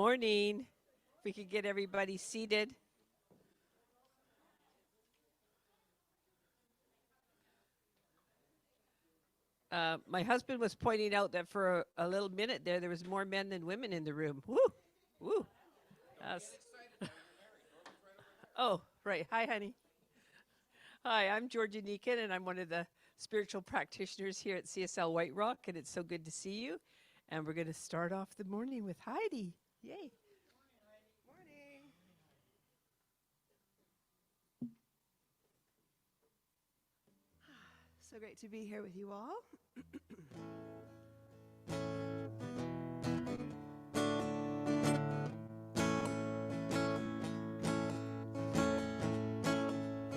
Morning. If we could get everybody seated. My husband was pointing out that for a little minute there was more men than women in the room. Woo! Woo! That's- oh, right. Hi, honey. Hi, I'm Georgia Neekin, and I'm one of the spiritual practitioners here at CSL White Rock, and it's so good to see you. And we're going to start off the morning with Heidi. Yay. Morning. So great to be here with you all.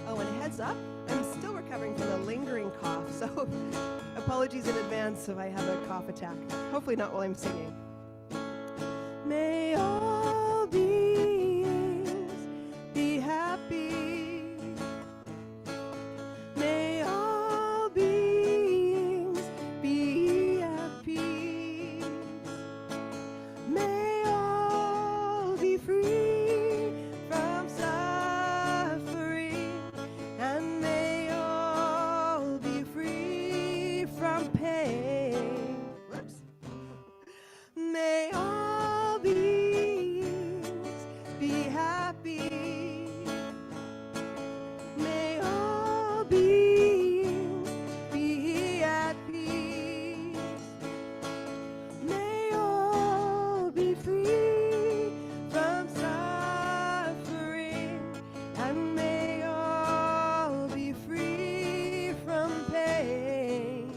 Oh, and a heads up, I'm still recovering from a lingering cough, so apologies in advance if I have a cough attack. Hopefully not while I'm singing. May all beings be happy. May all beings be at peace. May all be free from suffering, and may all be free from pain. Whoops. May all beings be happy. May all beings be at peace. May all be free from suffering, and may all be free from pain.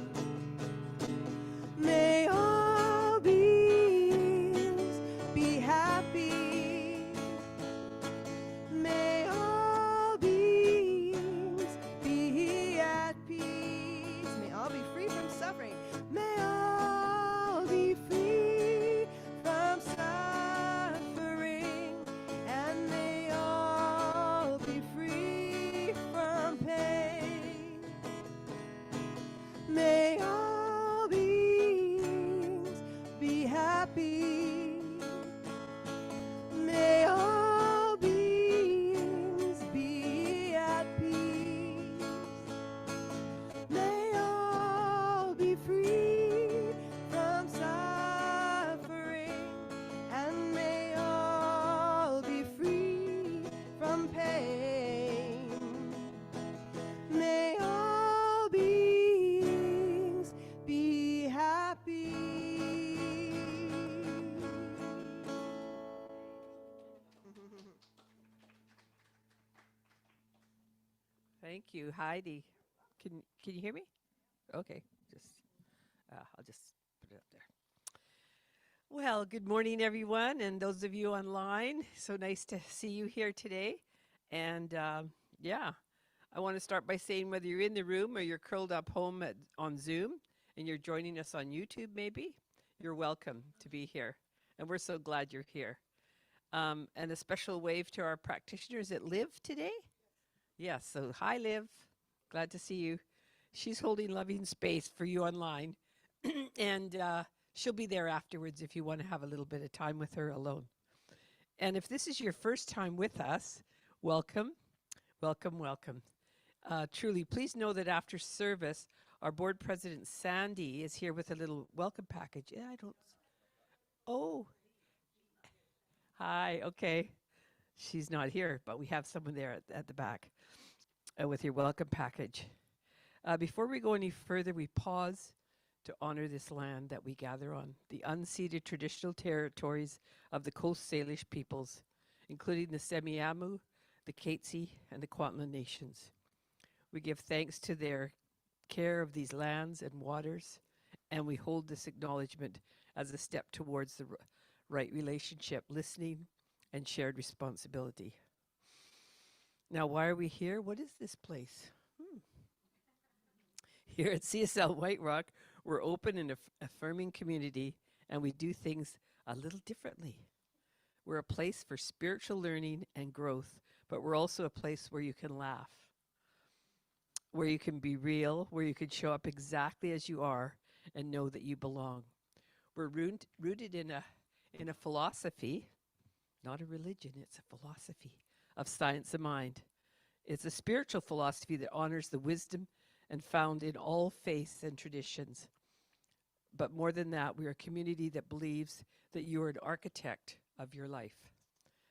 May all beings be happy. May all beings be at peace. May all be free from suffering. May all be free from suffering, and may all be free from pain. May all beings be happy. May all beings be at peace. May all be free from suffering, and may all be free from pain. May all beings be happy. Thank you, Heidi. Can you hear me? Okay, I'll just put it up there. Well, good morning, everyone, and those of you online. So nice to see you here today. And yeah, I want to start by saying whether you're in the room or you're curled up home on Zoom and you're joining us on YouTube, maybe you're welcome to be here, and we're so glad you're here. And a special wave to our practitioners that live today. Yes, so hi, Liv. Glad to see you. She's holding loving space for you online. And she'll be there afterwards if you want to have a little bit of time with her alone. And if this is your first time with us, welcome, welcome, welcome. Truly, please know that after service, our board president, Sandy, is here with a little welcome package. Yeah, I don't. Oh. Hi, okay. She's not here, but we have someone there at the back with your welcome package. Before we go any further, we pause to honor this land that we gather on, the unceded traditional territories of the Coast Salish peoples, including the Semiahmoo, the Katzie, and the Kwantlen nations. We give thanks to their care of these lands and waters, and we hold this acknowledgement as a step towards the right relationship, listening, and shared responsibility. Now, why are we here? What is this place? Here at CSL White Rock, we're open and affirming community, and we do things a little differently. We're a place for spiritual learning and growth, but we're also a place where you can laugh, where you can be real, where you can show up exactly as you are and know that you belong. We're rooted in a philosophy not a religion, it's a philosophy of science of mind. It's a spiritual philosophy that honors the wisdom and found in all faiths and traditions. But more than that, we are a community that believes that you are an architect of your life,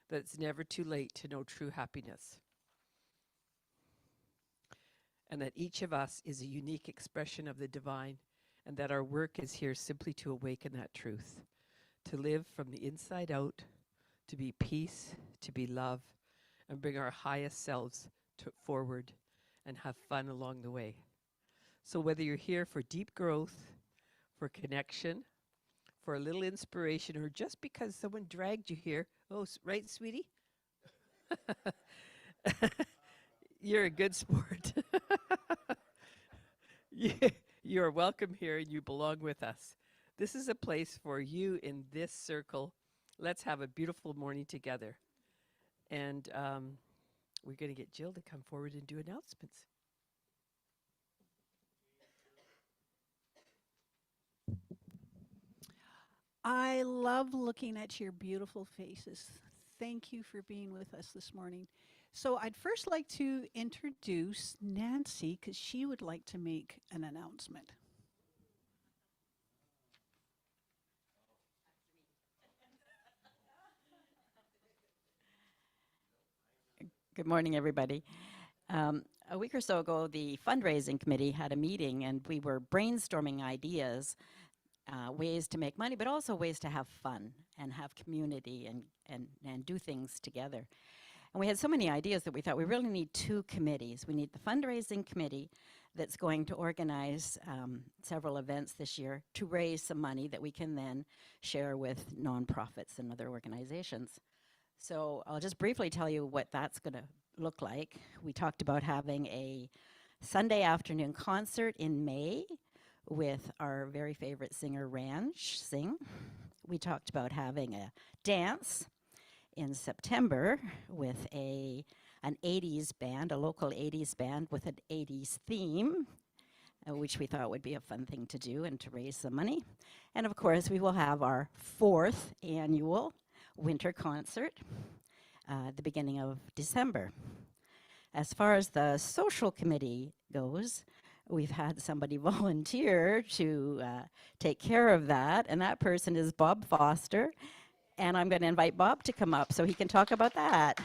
that it's never too late to know true happiness, and that each of us is a unique expression of the divine, and that our work is here simply to awaken that truth, to live from the inside out, to be peace, to be love, and bring our highest selves forward and have fun along the way. So whether you're here for deep growth, for connection, for a little inspiration, or just because someone dragged you here, oh, right, sweetie? You're a good sport. You're welcome here and you belong with us. This is a place for you in this circle. Let's have a beautiful morning together. And we're going to get Jill to come forward and do announcements. I love looking at your beautiful faces. Thank you for being with us this morning. So I'd first like to introduce Nancy because she would like to make an announcement. Good morning, everybody. A week or so ago, the fundraising committee had a meeting and we were brainstorming ideas, ways to make money, but also ways to have fun and have community and do things together. And we had so many ideas that we thought we really need two committees. We need the fundraising committee that's going to organize several events this year to raise some money that we can then share with nonprofits and other organizations. So I'll just briefly tell you what that's going to look like. We talked about having a Sunday afternoon concert in May with our very favorite singer, Ranch, sing. We talked about having a dance in September with an 80s band, a local 80s band with an 80s theme, which we thought would be a fun thing to do and to raise some money. And of course, we will have our 4th annual winter concert the beginning of December. As far as the social committee goes, we've had somebody volunteer to take care of that, and that person is Bob Foster, and I'm going to invite Bob to come up so he can talk about that.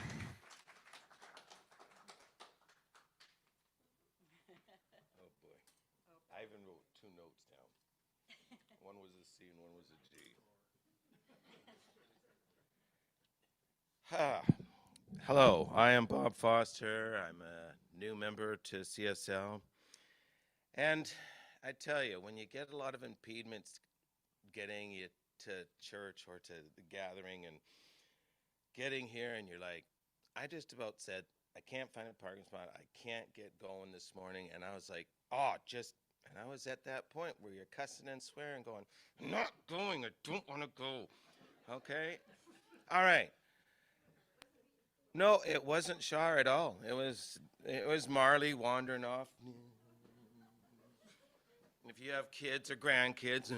Oh boy. I even wrote 2 notes down. One was a C and one was a G. Hello, I am Bob Foster. I'm a new member to CSL. And I tell you, when you get a lot of impediments getting you to church or to the gathering and getting here and you're like, I just about said, I can't find a parking spot. I can't get going this morning. And I was like, and I was at that point where you're cussing and swearing going, I'm not going. I don't want to go. Okay? All right. No, it wasn't Shar at all. It was Marley wandering off. If you have kids or grandkids,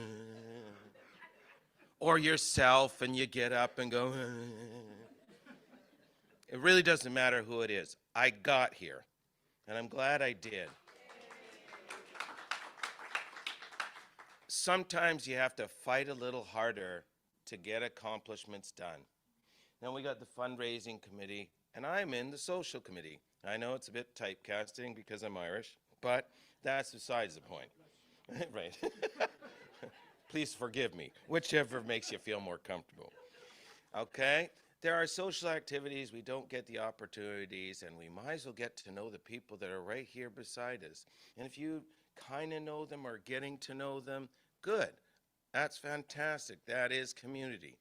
or yourself, and you get up and go, it really doesn't matter who it is. I got here, and I'm glad I did. Sometimes you have to fight a little harder to get accomplishments done. Then we got the fundraising committee, and I'm in the social committee. I know it's a bit typecasting because I'm Irish, but that's besides the point. Right. Please forgive me, whichever makes you feel more comfortable. Okay? There are social activities, we don't get the opportunities, and we might as well get to know the people that are right here beside us. And if you kind of know them or getting to know them, good. That's fantastic. That is community.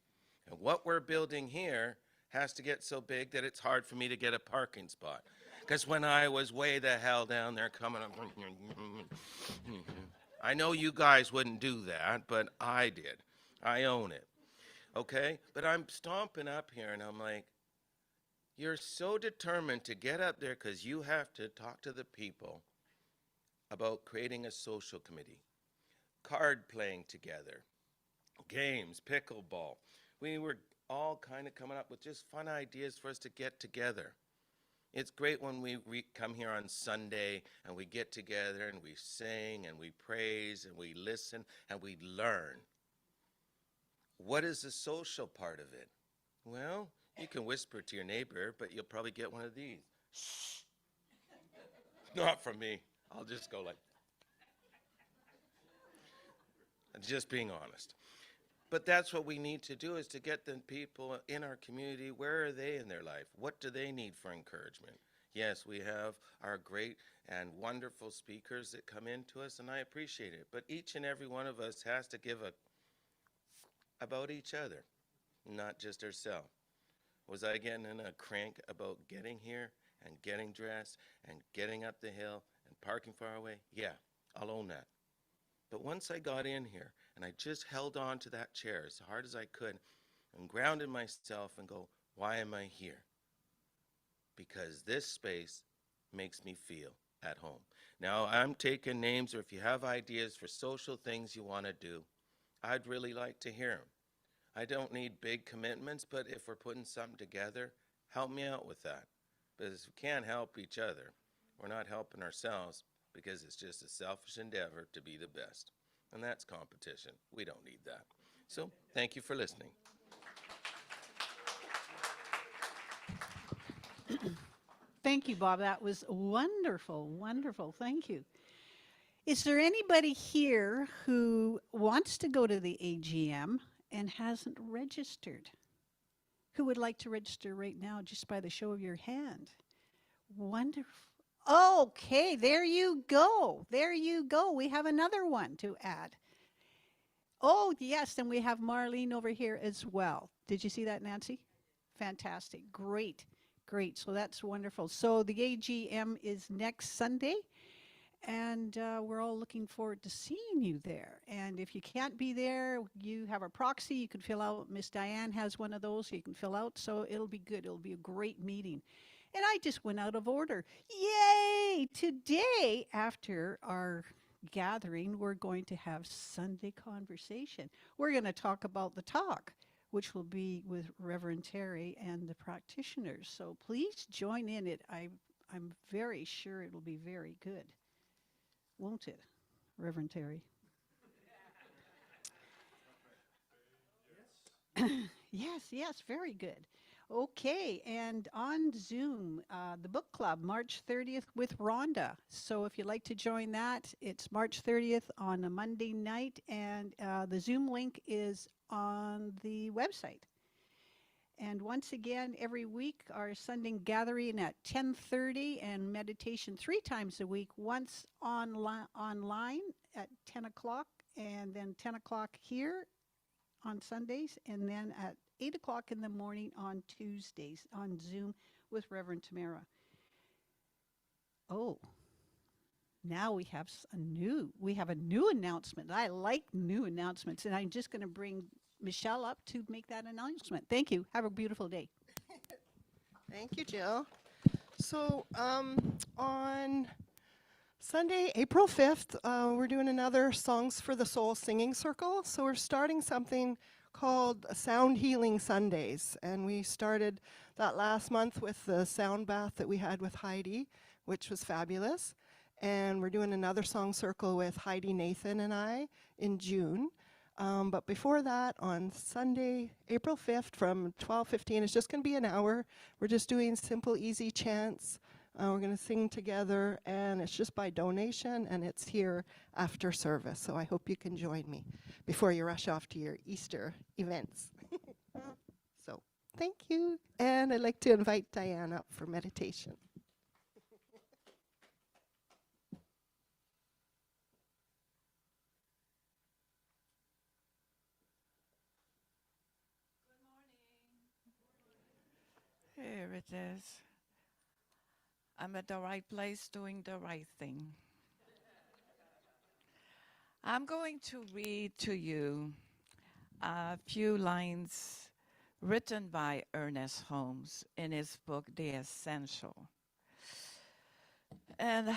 And what we're building here has to get so big that it's hard for me to get a parking spot. Because when I was way the hell down there coming up, I know you guys wouldn't do that, but I did. I own it. Okay? But I'm stomping up here and I'm like, you're so determined to get up there because you have to talk to the people about creating a social committee, card playing together, games, pickleball. We were all kind of coming up with just fun ideas for us to get together. It's great when we come here on Sunday and we get together and we sing and we praise and we listen and we learn. What is the social part of it? Well, you can whisper to your neighbor, but you'll probably get one of these. Shh. Not from me. I'll just go like, just being honest. But that's what we need to do, is to get the people in our community, where are they in their life? What do they need for encouragement? Yes, we have our great and wonderful speakers that come into us, and I appreciate it. But each and every one of us has to give about each other, not just ourselves. Was I getting in a crank about getting here and getting dressed and getting up the hill and parking far away? Yeah, I'll own that. But once I got in here and I just held on to that chair as hard as I could and grounded myself and go, why am I here? Because this space makes me feel at home. Now, I'm taking names, or if you have ideas for social things you want to do, I'd really like to hear them. I don't need big commitments, but if we're putting something together, help me out with that. Because if we can't help each other, we're not helping ourselves, because it's just a selfish endeavor to be the best. And that's competition. We don't need that. So thank you for listening. Thank you, Bob. That was wonderful, wonderful. Thank you. Is there anybody here who wants to go to the AGM and hasn't registered? Who would like to register right now, just by the show of your hand? Wonderful. Okay, there you go. There you go. We have another one to add. Oh, yes, and we have Marlene over here as well. Did you see that, Nancy? Fantastic. Great, great. So that's wonderful. So the AGM is next Sunday, and we're all looking forward to seeing you there. And if you can't be there, you have a proxy you can fill out. Miss Diane has one of those you can fill out, so it'll be good. It'll be a great meeting. And I just went out of order. Yay! Today, after our gathering, we're going to have Sunday conversation. We're going to talk about the talk, which will be with Reverend Terry and the practitioners. So please join in it. I'm very sure it'll be very good. Won't it, Reverend Terry? Yes, yes, very good. Okay, and on Zoom, the book club, March 30th with Rhonda. So if you'd like to join that, it's March 30th on a Monday night, and the Zoom link is on the website. And once again, every week, our Sunday gathering at 10:30 and meditation 3 times a week, once online at 10 o'clock, and then 10 o'clock here on Sundays, and then at 8 o'clock in the morning on Tuesdays on Zoom with Reverend Tamara. Oh, now we have a new announcement. I like new announcements, and I'm just going to bring Michelle up to make that announcement. Thank you. Have a beautiful day. Thank you, Jill. So on Sunday, April 5th, we're doing another Songs for the Soul singing circle. So we're starting something called Sound Healing Sundays. And we started that last month with the sound bath that we had with Heidi, which was fabulous. And we're doing another song circle with Heidi, Nathan, and I in June. But before that, on Sunday, April 5th from 12:15, it's just going to be an hour. We're just doing simple, easy chants. We're going to sing together, and it's just by donation, and it's here after service. So I hope you can join me before you rush off to your Easter events. So thank you. And I'd like to invite Diane up for meditation. Here it is. I'm at the right place doing the right thing. I'm going to read to you a few lines written by Ernest Holmes in his book, The Essential. And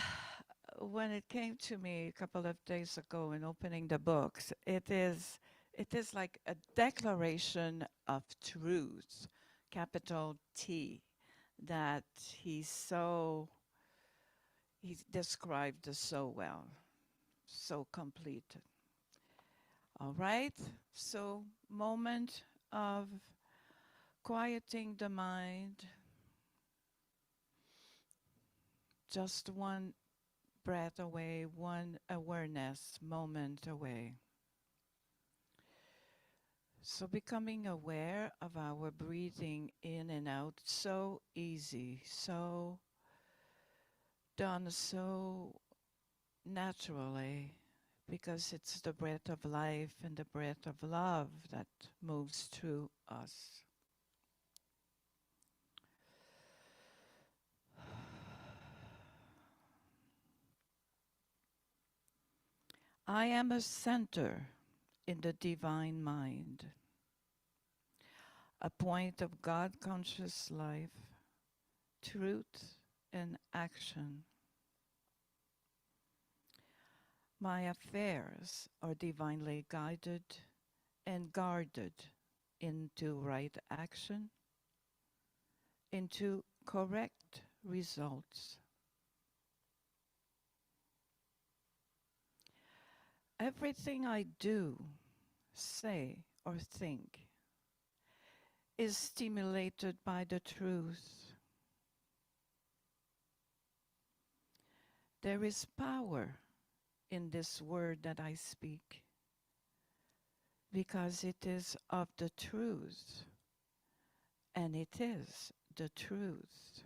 when it came to me a couple of days ago in opening the books, it is It is like a declaration of truth, capital T, that he described so well, so complete. All right, so moment of quieting the mind, just one breath away, one awareness moment away. So becoming aware of our breathing in and out, so easy, so done so naturally, because it's the breath of life and the breath of love that moves through us. I am a center in the divine mind, a point of God conscious life, truth and action. My affairs are divinely guided and guarded into right action, into correct results. Everything I do, say, or think is stimulated by the truth. There is power in this word that I speak, because it is of the truth, and it is the truth.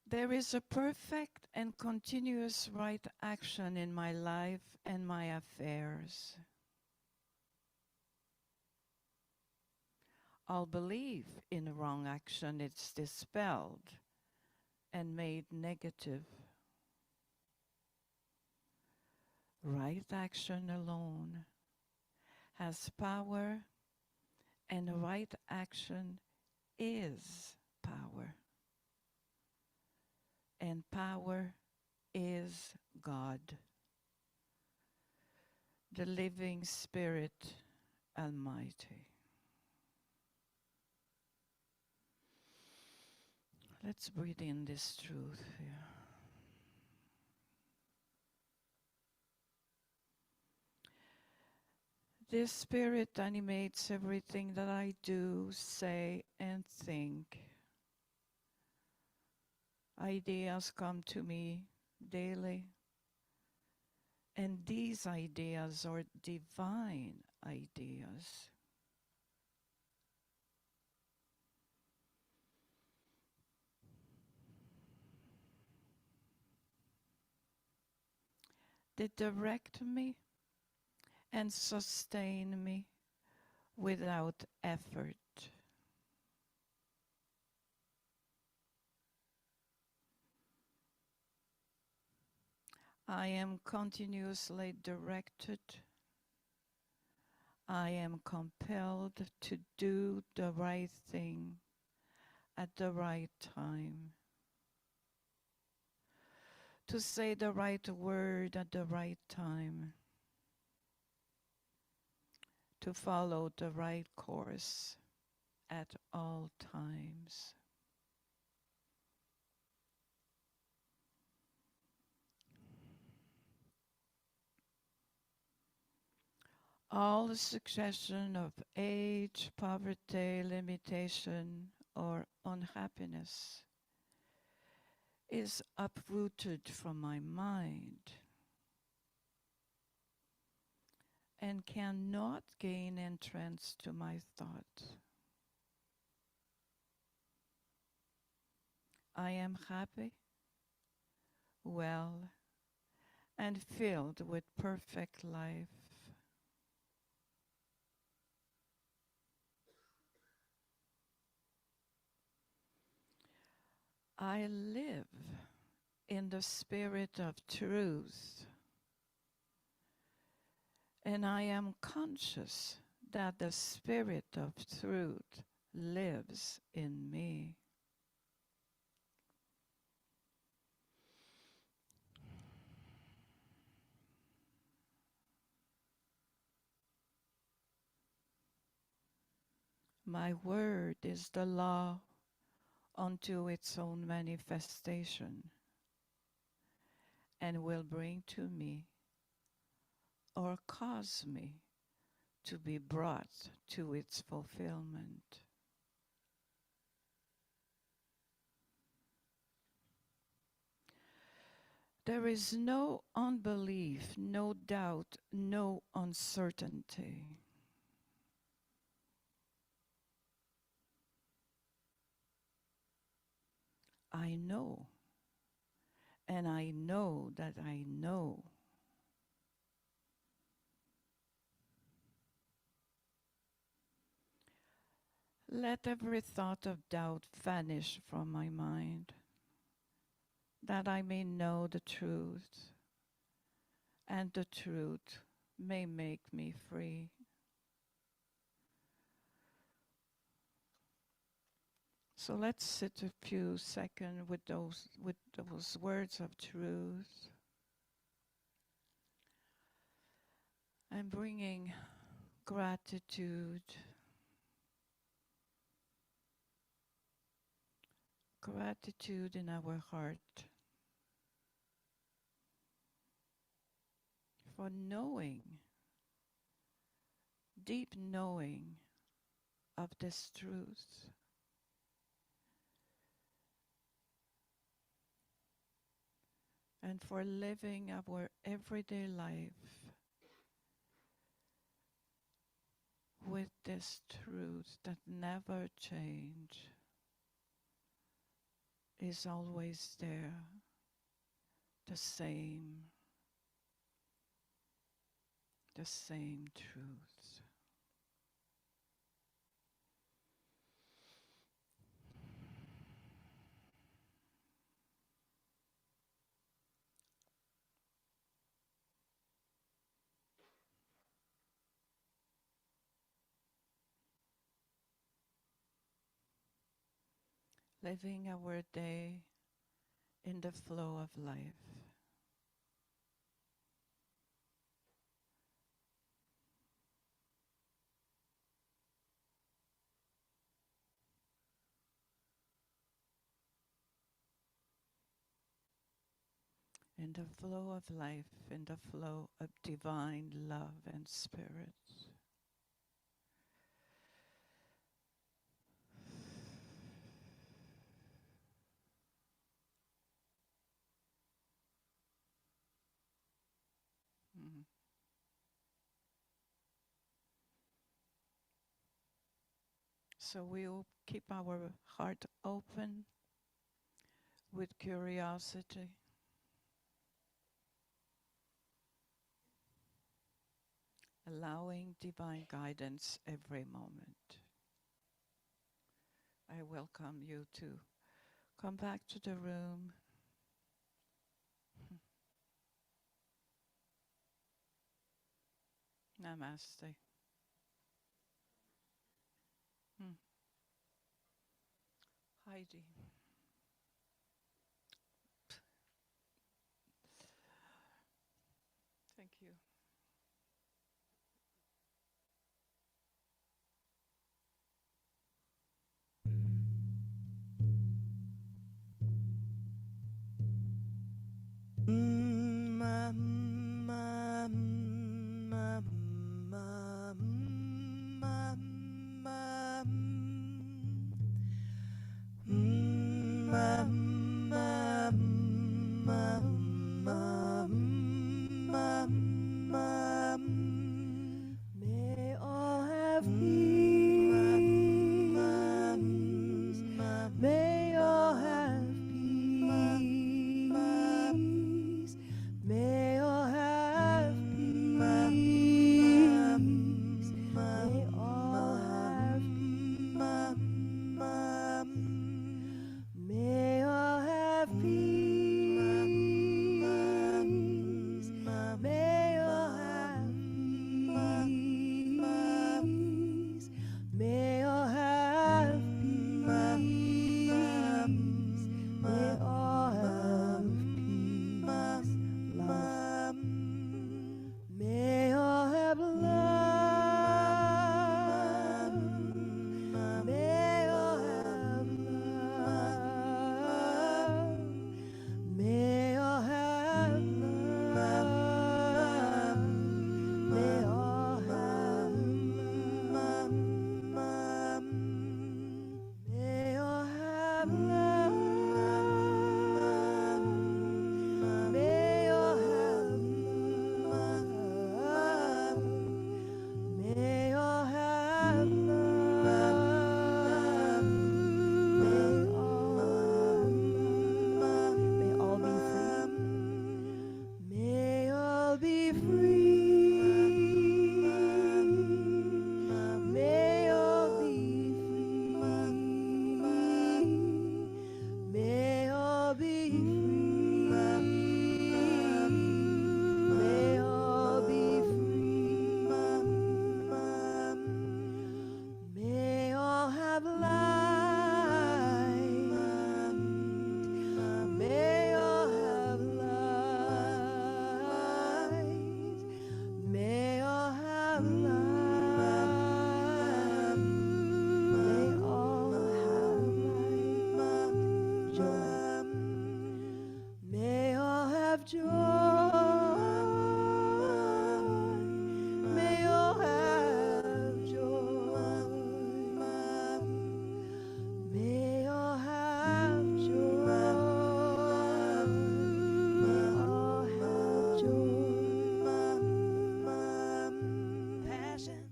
There is a perfect and continuous right action in my life and my affairs. All belief in wrong action is dispelled and made negative. Right action alone has power, and right action is power. And power is God, the living Spirit Almighty. Let's breathe in this truth here. This Spirit animates everything that I do, say, and think. Ideas come to me daily, and these ideas are divine ideas. They direct me and sustain me without effort. I am continuously directed. I am compelled to do the right thing at the right time, to say the right word at the right time, to follow the right course at all times. All the suggestion of age, poverty, limitation, or unhappiness is uprooted from my mind and cannot gain entrance to my thought. I am happy, well, and filled with perfect life. I live in the spirit of truth, and I am conscious that the spirit of truth lives in me. My word is the law unto its own manifestation, and will bring to me or cause me to be brought to its fulfillment. There is no unbelief, no doubt, no uncertainty. I know, and I know that I know. Let every thought of doubt vanish from my mind, that I may know the truth, and the truth may make me free. So let's sit a few seconds with those words of truth. I'm bringing gratitude, gratitude in our heart for knowing, deep knowing of this truth. And for living our everyday life with this truth that never change, is always there, the same truth. Living our day in the flow of life. In the flow of life, in the flow of divine love and spirit. Mhm. So we'll keep our heart open with curiosity, allowing divine guidance every moment. I welcome you to come back to the room. Namaste. Heidi. Thank you.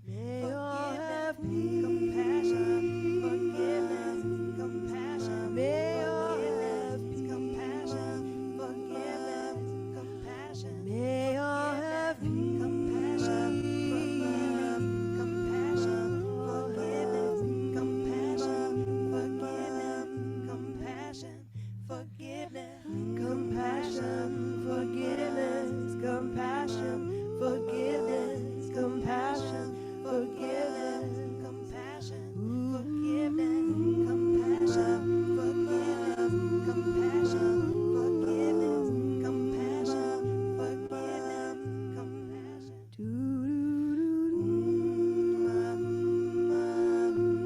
May all have peace, compassion, forgiveness, compassion. May all have peace, compassion, forgiveness, compassion. May all have peace, compassion, forgiveness, compassion, forgiveness, compassion, forgiveness, compassion, forgiveness, compassion, forgiveness, compassion, forgiveness, compassion, forgiveness, compassion, forgiveness, compassion, forgiveness, compassion, forgiveness, compassion,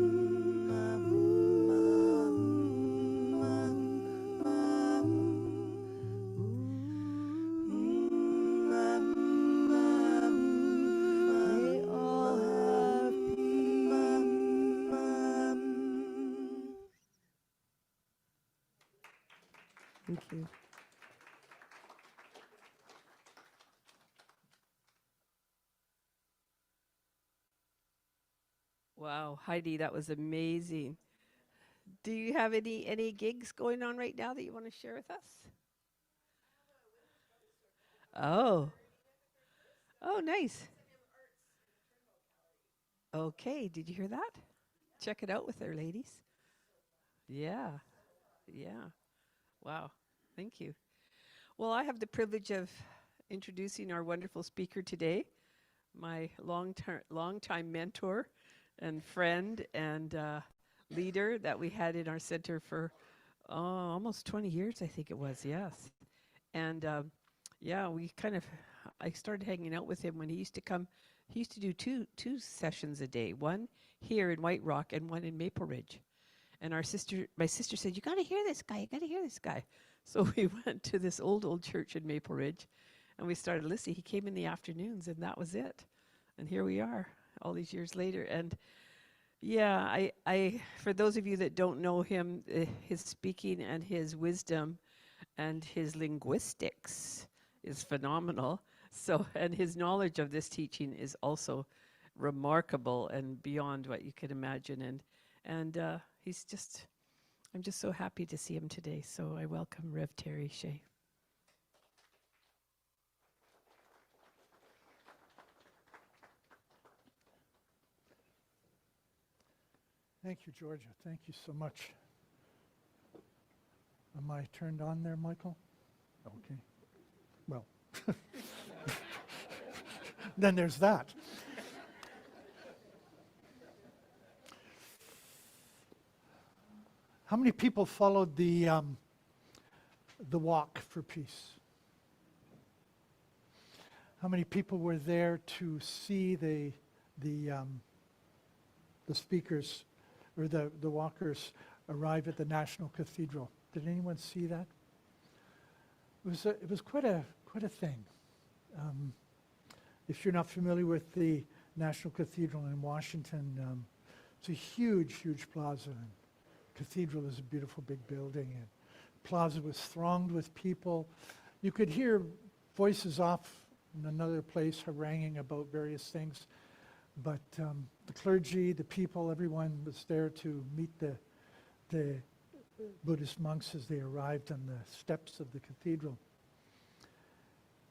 forgiveness, compassion. May all have peace. Thank you. Wow, Heidi, that was amazing. Do you have any gigs going on right now that you want to share with us? Oh, oh, nice. Okay, did you hear that? Check it out with her, ladies. Yeah, yeah. Wow, thank you. Well, I have the privilege of introducing our wonderful speaker today, my long-time mentor and friend and leader that we had in our center for almost 20 years, I think it was, yes. And yeah, I started hanging out with him when he used to come. He used to do two sessions a day, one here in White Rock and one in Maple Ridge. And my sister said, "You got to hear this guy. You got to hear this guy." So we went to this old church in Maple Ridge, and we started listening. He came in the afternoons, and that was it. And here we are, all these years later. And yeah, I for those of you that don't know him, his speaking and his wisdom and his linguistics is phenomenal. So, and his knowledge of this teaching is also remarkable and beyond what you could imagine. And I'm just so happy to see him today. So I welcome Rev Terry Shea. Thank you, Georgia. Thank you so much. Am I turned on there, Michael? Okay. Well, then there's that. How many people followed the walk for peace? How many people were there to see the speakers or the walkers arrive at the National Cathedral? Did anyone see that? It was quite a thing. If you're not familiar with the National Cathedral in Washington, it's a huge plaza. And cathedral is a beautiful big building, and plaza was thronged with people. You could hear voices off in another place haranguing about various things, but the clergy, the people, everyone was there to meet the Buddhist monks as they arrived on the steps of the cathedral.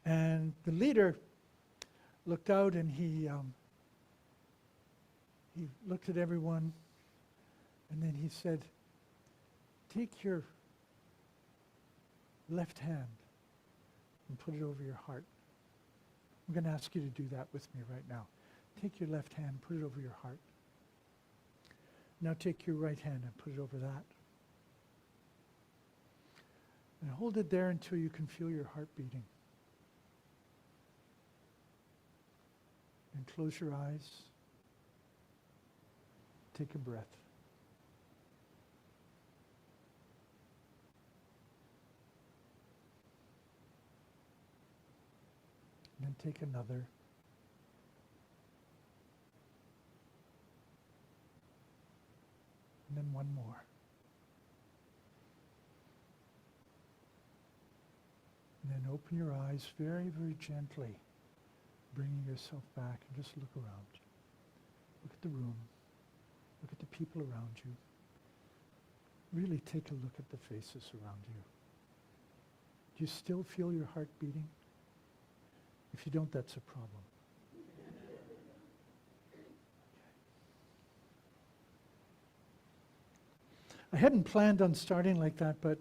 And the leader looked out and he looked at everyone, and then he said, "Take your left hand and put it over your heart." I'm going to ask you to do that with me right now. Take your left hand, put it over your heart. Now take your right hand and put it over that. And hold it there until you can feel your heart beating. And close your eyes. Take a breath. And then take another. And then one more. And then open your eyes very, very gently, bringing yourself back, and just look around. the room. Look at the people around you. Really take a look at the faces around you. Do you still feel your heart beating? If you don't, that's a problem. I hadn't planned on starting like that, but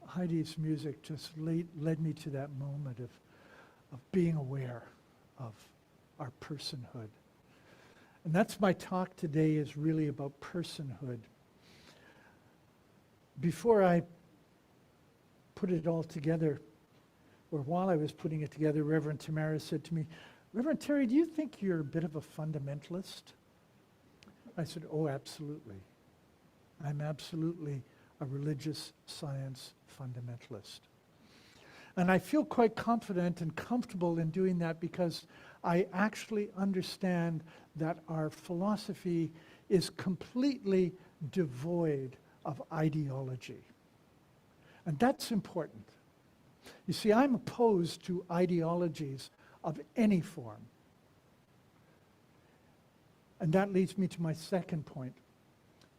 Heidi's music just led me to that moment of being aware of our personhood. And that's my talk today, is really about personhood. Before I put it all together, or while I was putting it together, Reverend Tamara said to me, "Reverend Terry, do you think you're a bit of a fundamentalist?" I said, "Oh, absolutely. I'm absolutely a religious science fundamentalist." And I feel quite confident and comfortable in doing that because I actually understand that our philosophy is completely devoid of ideology. And that's important. You see, I'm opposed to ideologies of any form. And that leads me to my second point.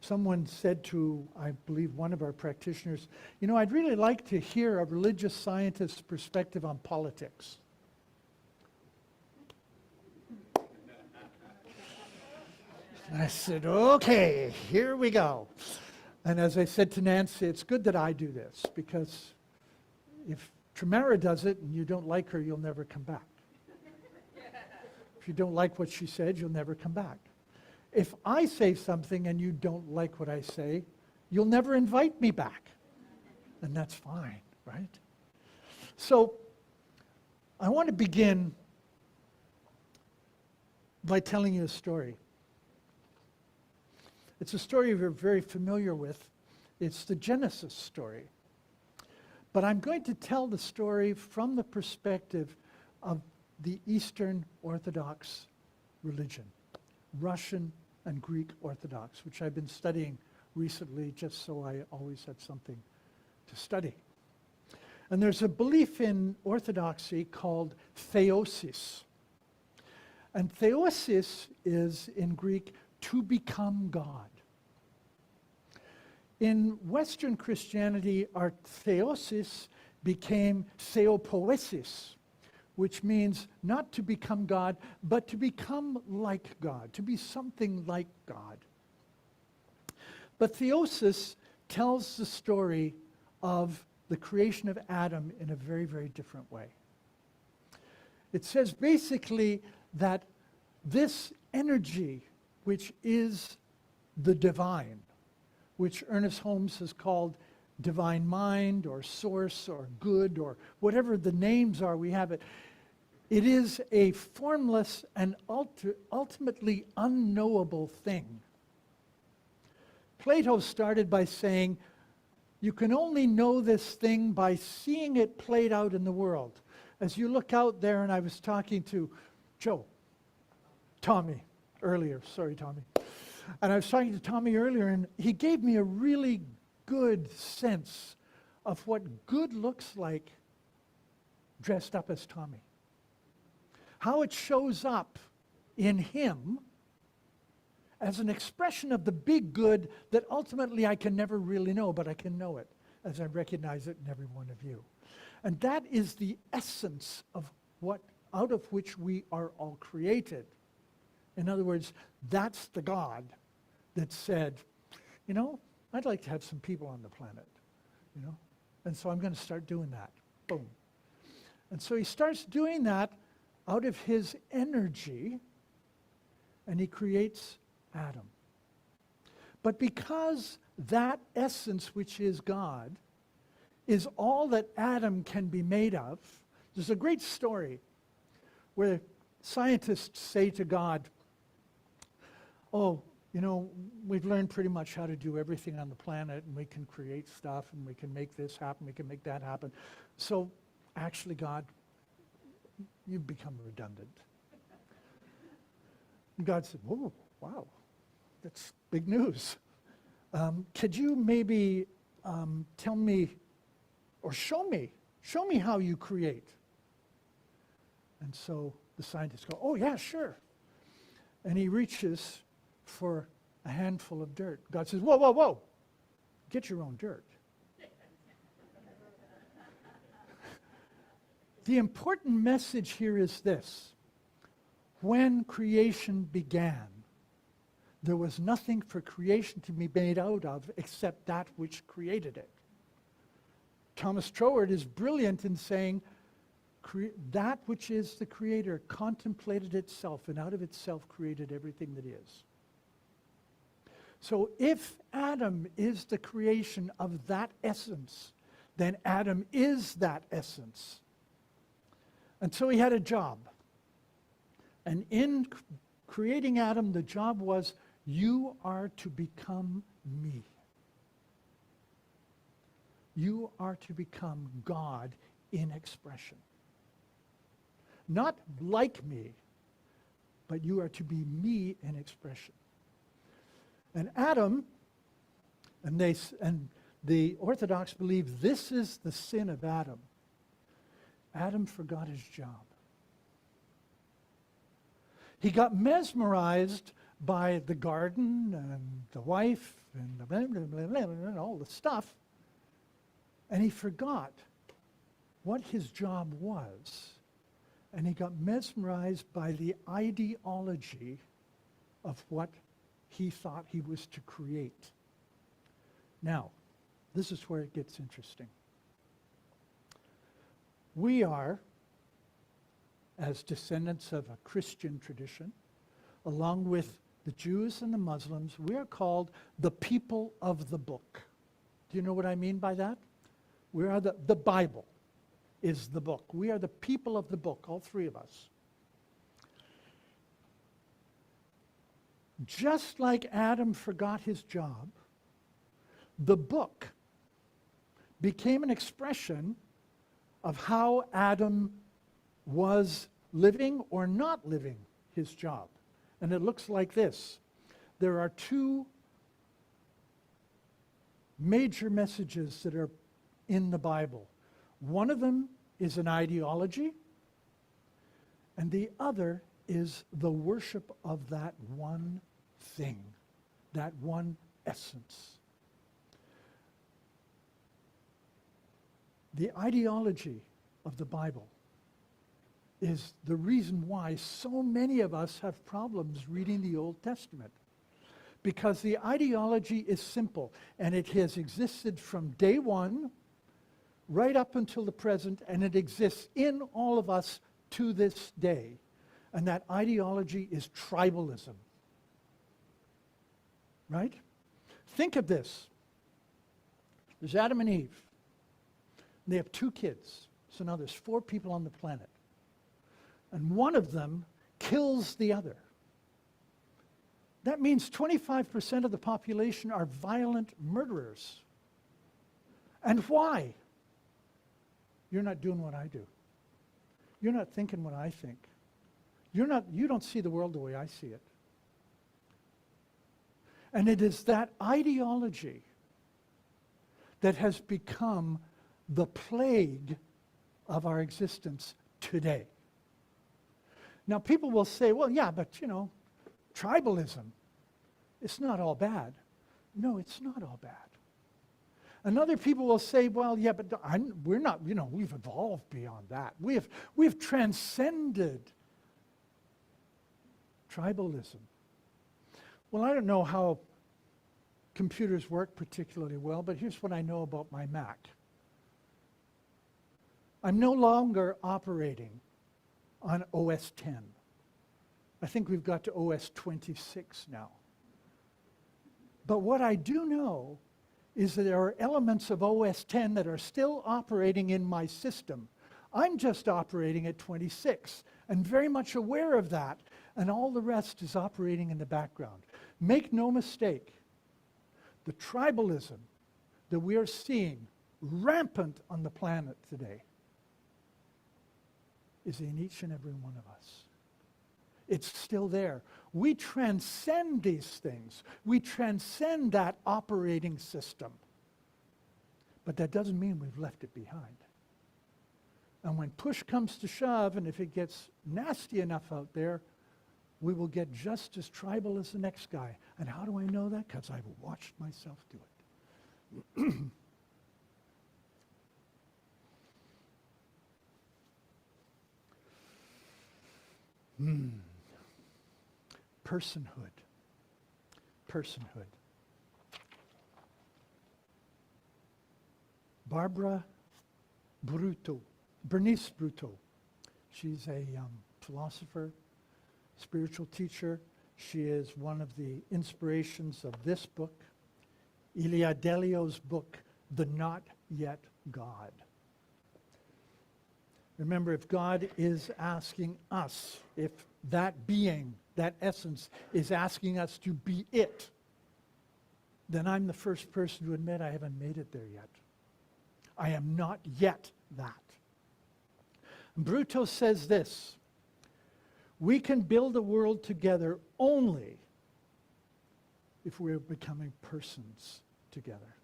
Someone said to, I believe, one of our practitioners, I'd really like to hear a religious scientist's perspective on politics. I said, okay, here we go. And as I said to Nancy, it's good that I do this, because if Tamara does it and you don't like her, you'll never come back. If you don't like what she said, you'll never come back. If I say something and you don't like what I say, you'll never invite me back. And that's fine, right? So I want to begin by telling you a story. It's a story you're very familiar with. It's the Genesis story. But I'm going to tell the story from the perspective of the Eastern Orthodox religion, Russian and Greek Orthodox, which I've been studying recently just so I always had something to study. And there's a belief in Orthodoxy called theosis. And theosis is, in Greek, to become God. In Western Christianity, our theosis became theopoiesis, which means not to become God, but to become like God, to be something like God. But theosis tells the story of the creation of Adam in a very, very different way. It says basically that this energy, which is the divine, which Ernest Holmes has called divine mind or source or good or whatever the names are, we have it. It is a formless and ultimately unknowable thing. Plato started by saying, you can only know this thing by seeing it played out in the world. As you look out there, and I was talking to Tommy earlier, sorry Tommy. And I was talking to Tommy earlier, and he gave me a really good sense of what good looks like dressed up as Tommy. How it shows up in him as an expression of the big good that ultimately I can never really know, but I can know it as I recognize it in every one of you. And that is the essence of what, out of which we are all created. In other words, that's the God that said, I'd like to have some people on the planet, and so I'm going to start doing that. Boom. And so he starts doing that out of his energy, and he creates Adam. But because that essence, which is God, is all that Adam can be made of, there's a great story where scientists say to God, we've learned pretty much how to do everything on the planet, and we can create stuff, and we can make this happen, we can make that happen. So actually, God, you've become redundant. And God said, whoa, wow, that's big news. Could you maybe tell me, or show me how you create? And so the scientists go, oh yeah, sure. and he reaches for a handful of dirt. God says, whoa, whoa, whoa, get your own dirt. The important message here is this. When creation began, there was nothing for creation to be made out of except that which created it. Thomas Troward is brilliant in saying, that which is the creator contemplated itself and out of itself created everything that is. So if Adam is the creation of that essence, then Adam is that essence. And so he had a job. And in creating Adam, the job was, you are to become me. You are to become God in expression. Not like me, but you are to be me in expression. And Adam, and the Orthodox believe this is the sin of Adam. Adam forgot his job. He got mesmerized by the garden and the wife and the blah, blah, blah, blah, blah, and all the stuff, and he forgot what his job was. And he got mesmerized by the ideology of what he thought he was to create. Now, this is where it gets interesting. We are, as descendants of a Christian tradition, along with the Jews and the Muslims, we are called the people of the book. Do you know what I mean by that? We are the Bible is the book. We are the people of the book, all three of us. Just like Adam forgot his job, the book became an expression of how Adam was living or not living his job. And it looks like this. There are two major messages that are in the Bible. One of them is an ideology, and the other is the worship of that one thing, that one essence. The ideology of the Bible is the reason why so many of us have problems reading the Old Testament. Because the ideology is simple, and it has existed from day one right up until the present, and it exists in all of us to this day. And that ideology is tribalism. Right? Think of this. There's Adam and Eve. They have 2 kids. So now there's 4 people on the planet. And one of them kills the other. That means 25% of the population are violent murderers. And why? You're not doing what I do. You're not thinking what I think. You don't see the world the way I see it. And it is that ideology that has become the plague of our existence today. Now, people will say, well, yeah, but, tribalism, it's not all bad. No, it's not all bad. And other people will say, well, yeah, but we're not, we've evolved beyond that. We've transcended tribalism. Well, I don't know how computers work particularly well, but here's what I know about my Mac. I'm no longer operating on OS 10. I think we've got to OS 26 now. But what I do know is that there are elements of OS 10 that are still operating in my system. I'm just operating at 26 and very much aware of that, and all the rest is operating in the background. Make no mistake, the tribalism that we are seeing rampant on the planet today is in each and every one of us. It's still there. We transcend these things. We transcend that operating system. But that doesn't mean we've left it behind. And when push comes to shove, and if it gets nasty enough out there, we will get just as tribal as the next guy. And how do I know that? Because I've watched myself do it. Personhood. Personhood. Bernice Bruto. She's a philosopher, spiritual teacher. She is one of the inspirations of this book, Ilia Delio's book, The Not Yet God. Remember, if God is asking us, if that being, that essence, is asking us to be it, then I'm the first person to admit I haven't made it there yet. I am not yet that. And Bruto says this: we can build a world together only if we're becoming persons together.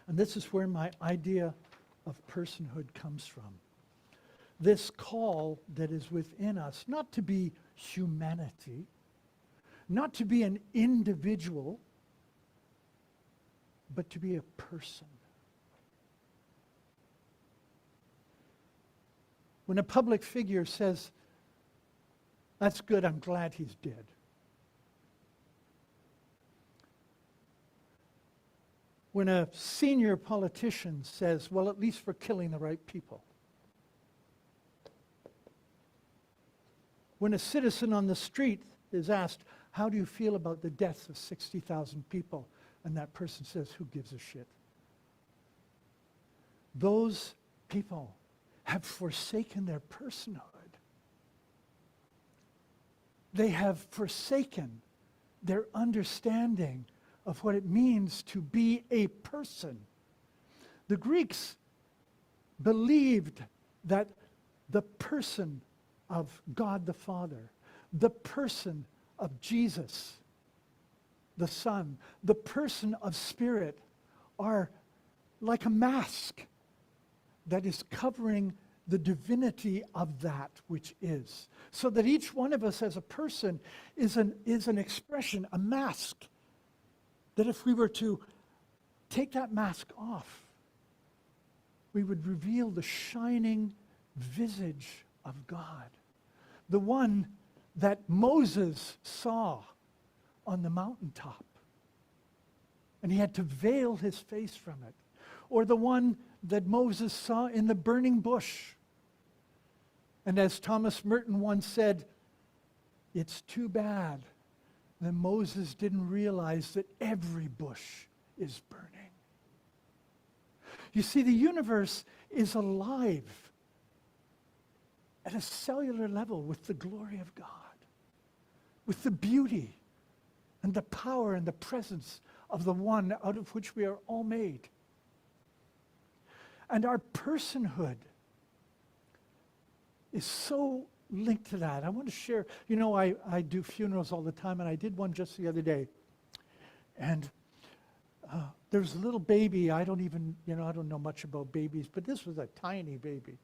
And this is where my idea of personhood comes from. This call that is within us, not to be humanity, not to be an individual, but to be a person. When a public figure says, "That's good, I'm glad he's dead," when a senior politician says, "Well, at least we're killing the right people," when a citizen on the street is asked, "How do you feel about the deaths of 60,000 people?" and that person says, "Who gives a shit?" Those people have forsaken their personhood. They have forsaken their understanding of what it means to be a person. The Greeks believed that the person of God the Father, the person of Jesus the Son, the person of Spirit, are like a mask that is covering the divinity of that which is. So that each one of us as a person is an expression, a mask, that if we were to take that mask off, we would reveal the shining visage of God. The one that Moses saw on the mountaintop, and he had to veil his face from it. Or the one that Moses saw in the burning bush. And as Thomas Merton once said, it's too bad that Moses didn't realize that every bush is burning. You see, the universe is alive at a cellular level with the glory of God, with the beauty and the power and the presence of the one out of which we are all made. And our personhood is so linked to that. I want to share, I do funerals all the time, and I did one just the other day. And there was a little baby. I don't know much about babies, but this was a tiny baby.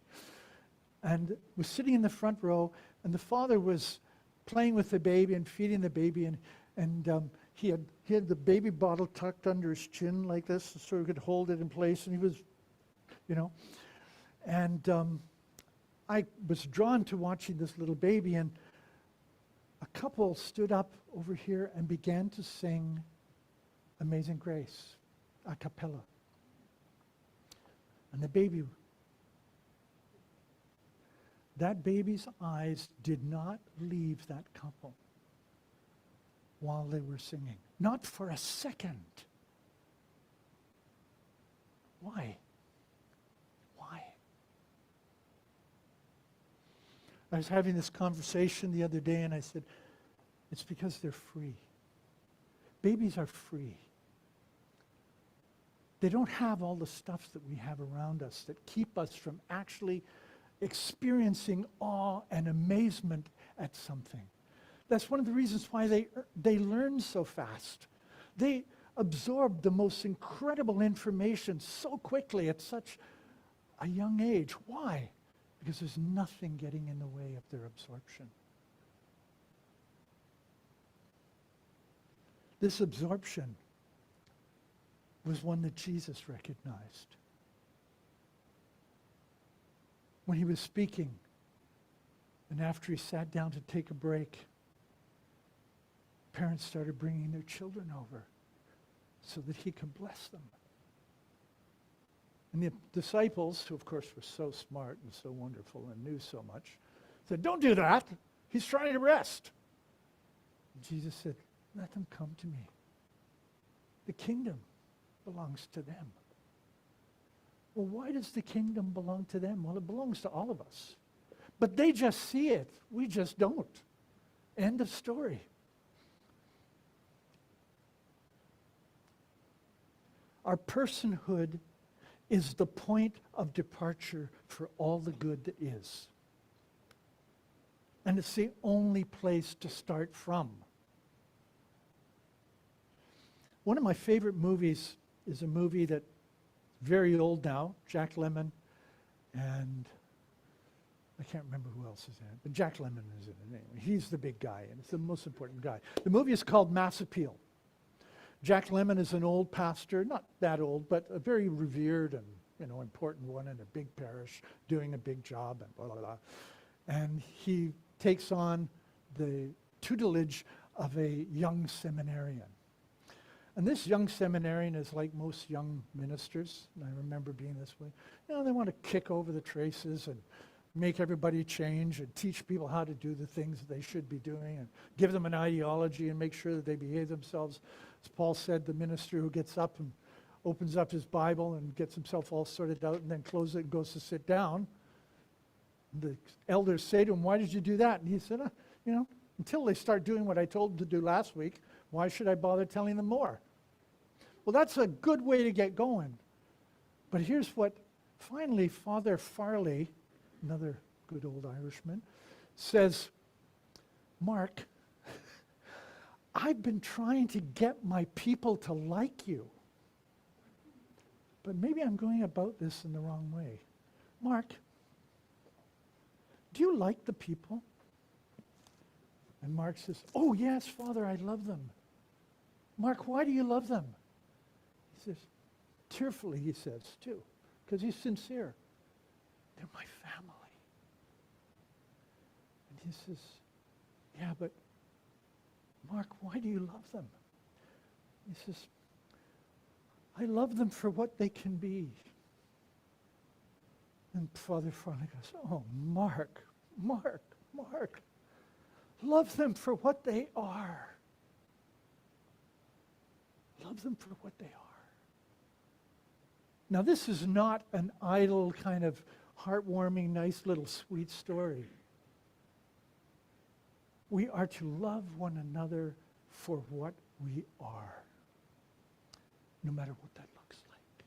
And was sitting in the front row, and the father was playing with the baby and feeding the baby, and he had the baby bottle tucked under his chin like this so he could hold it in place, and he was, and I was drawn to watching this little baby, and a couple stood up over here and began to sing Amazing Grace, a cappella. And that baby's eyes did not leave that couple while they were singing. Not for a second. Why? Why? I was having this conversation the other day, and I said, it's because they're free. Babies are free. They don't have all the stuff that we have around us that keep us from actually experiencing awe and amazement at something. That's one of the reasons why they learn so fast. They absorb the most incredible information so quickly at such a young age. Why? Because there's nothing getting in the way of their absorption. This absorption was one that Jesus recognized. When he was speaking, and after he sat down to take a break, parents started bringing their children over so that he could bless them. And the disciples, who of course were so smart and so wonderful and knew so much, said, "Don't do that. He's trying to rest." And Jesus said, "Let them come to me. The kingdom belongs to them." Well, why does the kingdom belong to them? Well, it belongs to all of us. But they just see it. We just don't. End of story. Our personhood is the point of departure for all the good that is. And it's the only place to start from. One of my favorite movies is a movie that's very old now, Jack Lemmon, and I can't remember who else is in it, but Jack Lemmon is in it anyway. He's the big guy, and it's the most important guy. The movie is called Mass Appeal. Jack Lemmon is an old pastor, not that old, but a very revered and important one in a big parish, doing a big job, and blah, blah, blah. And he takes on the tutelage of a young seminarian. And this young seminarian is like most young ministers, and I remember being this way. They want to kick over the traces and make everybody change and teach people how to do the things that they should be doing and give them an ideology and make sure that they behave themselves. As Paul said, the minister who gets up and opens up his Bible and gets himself all sorted out and then closes it and goes to sit down. The elders say to him, "Why did you do that?" And he said, until they start doing what I told them to do last week, why should I bother telling them more? Well, that's a good way to get going. But here's what finally Father Farley, another good old Irishman, says, "Mark, I've been trying to get my people to like you. But maybe I'm going about this in the wrong way. Mark, do you like the people?" And Mark says, "Oh, yes, Father, I love them." "Mark, why do you love them?" He says, tearfully, he says, too, because he's sincere. "They're my family." And he says, "Yeah, but Mark, why do you love them?" He says, "I love them for what they can be." And Father Farley goes, "Oh, Mark, love them for what they are. Love them for what they are." Now, this is not an idle kind of heartwarming, nice little sweet story. We are to love one another for what we are, no matter what that looks like.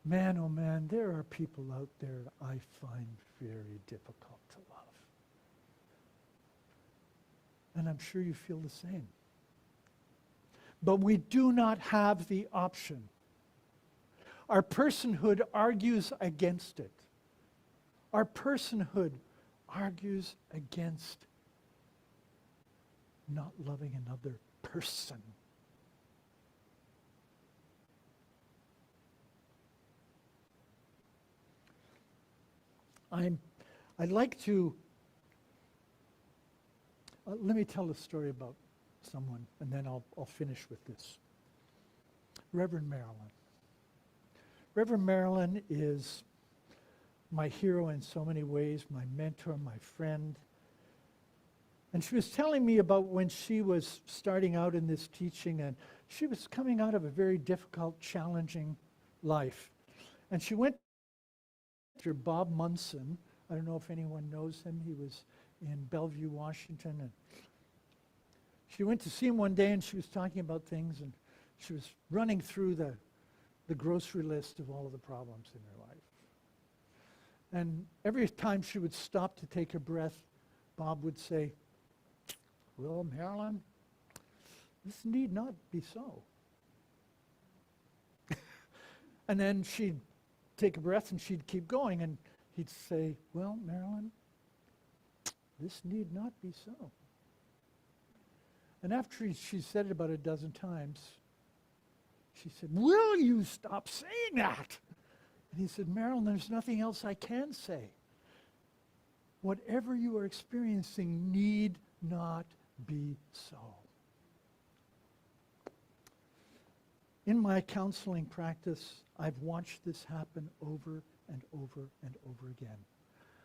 Man, oh man, there are people out there I find very difficult to love. And I'm sure you feel the same. But we do not have the option. Our personhood argues against it. Our personhood argues against not loving another person. I'd like to, let me tell a story about someone, and then I'll finish with this. Reverend Marilyn. Reverend Marilyn is my hero in so many ways, my mentor, my friend. And she was telling me about when she was starting out in this teaching, and she was coming out of a very difficult, challenging life. And she went to Bob Munson. I don't know if anyone knows him. He was in Bellevue, Washington. And she went to see him one day, and she was talking about things, and she was running through the grocery list of all of the problems in her life. And every time she would stop to take a breath, Bob would say, "Well, Marilyn, this need not be so." And then she'd take a breath and she'd keep going, and he'd say, "Well, Marilyn, this need not be so." And after she said it about a dozen times, she said, "Will you stop saying that?" And he said, "Marilyn, there's nothing else I can say. Whatever you are experiencing need not be so." In my counseling practice, I've watched this happen over and over and over again.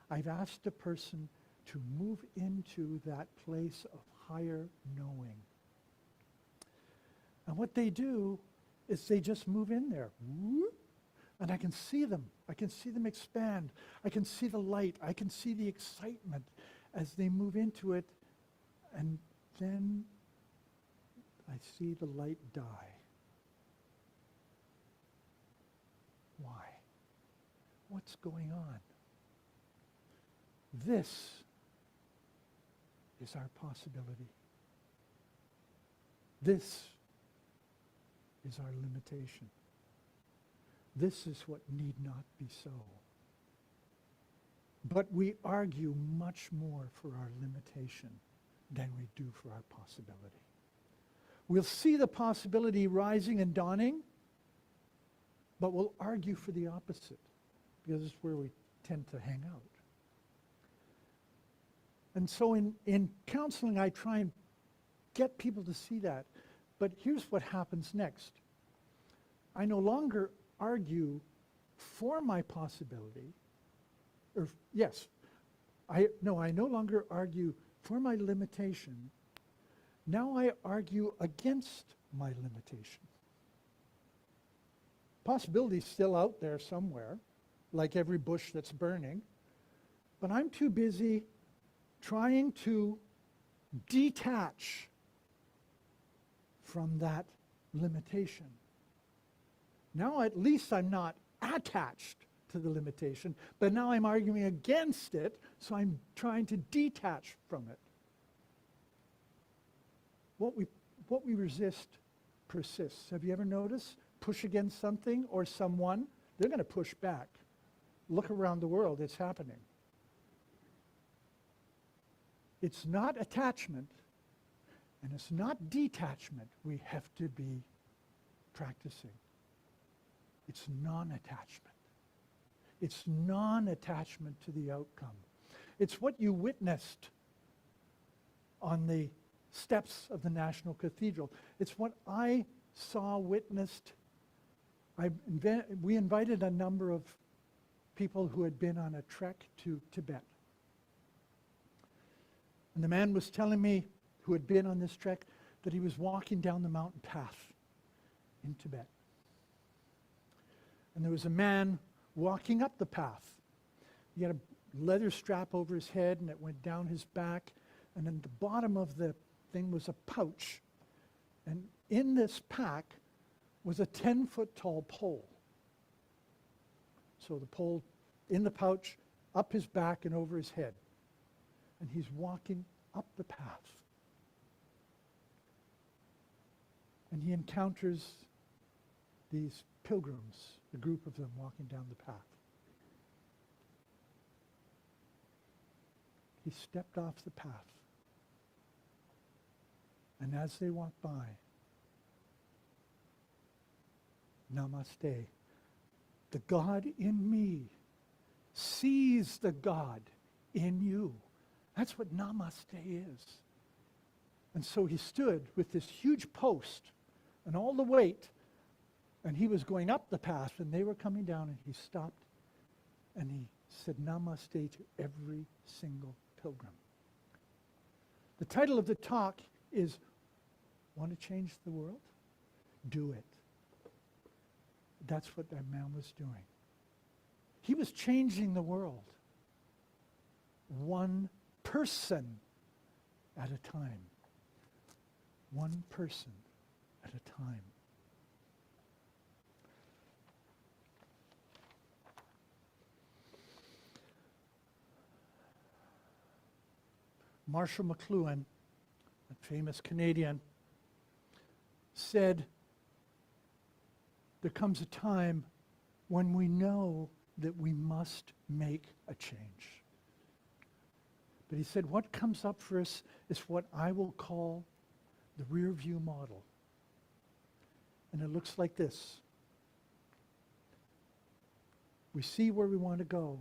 I've asked a person to move into that place of higher knowing. And what they do is they just move in there. Whoop, and I can see them. I can see them expand. I can see the light. I can see the excitement as they move into it. And then I see the light die. Why? What's going on? This is our possibility. This is our limitation. This is what need not be so. But we argue much more for our limitation than we do for our possibility. We'll see the possibility rising and dawning, but we'll argue for the opposite, because it's where we tend to hang out. And so in counseling, I try and get people to see that. But here's what happens next. I no longer argue for my possibility, I no longer argue for my limitation. Now I argue against my limitation. Possibility is still out there somewhere, like every bush that's burning, but I'm too busy trying to detach from that limitation. Now at least I'm not attached to the limitation, but now I'm arguing against it, so I'm trying to detach from it. What we resist persists. Have you ever noticed? Push against something or someone, they're going to push back. Look around the world, it's happening. It's not attachment, and it's not detachment we have to be practicing. It's non-attachment. It's non-attachment to the outcome. It's what you witnessed on the steps of the National Cathedral. It's what I saw, witnessed. We invited a number of people who had been on a trek to Tibet. And the man was telling me, who had been on this trek, that he was walking down the mountain path in Tibet. And there was a man walking up the path. He had a leather strap over his head, and it went down his back. And then the bottom of the thing was a pouch. And in this pack was a 10-foot tall pole. So the pole in the pouch, up his back and over his head. And he's walking up the path. And he encounters these pilgrims, a group of them walking down the path. He stepped off the path. And as they walked by, namaste. The God in me sees the God in you. That's what namaste is. And so he stood with this huge post and all the weight, and he was going up the path, and they were coming down, and he stopped, and he said namaste to every single pilgrim. The title of the talk is, Want to Change the World? Do it. That's what that man was doing. He was changing the world, one person at a time. One person at a time. Marshall McLuhan, a famous Canadian, said, there comes a time when we know that we must make a change. But he said, what comes up for us is what I will call the rear view model. And it looks like this. We see where we want to go,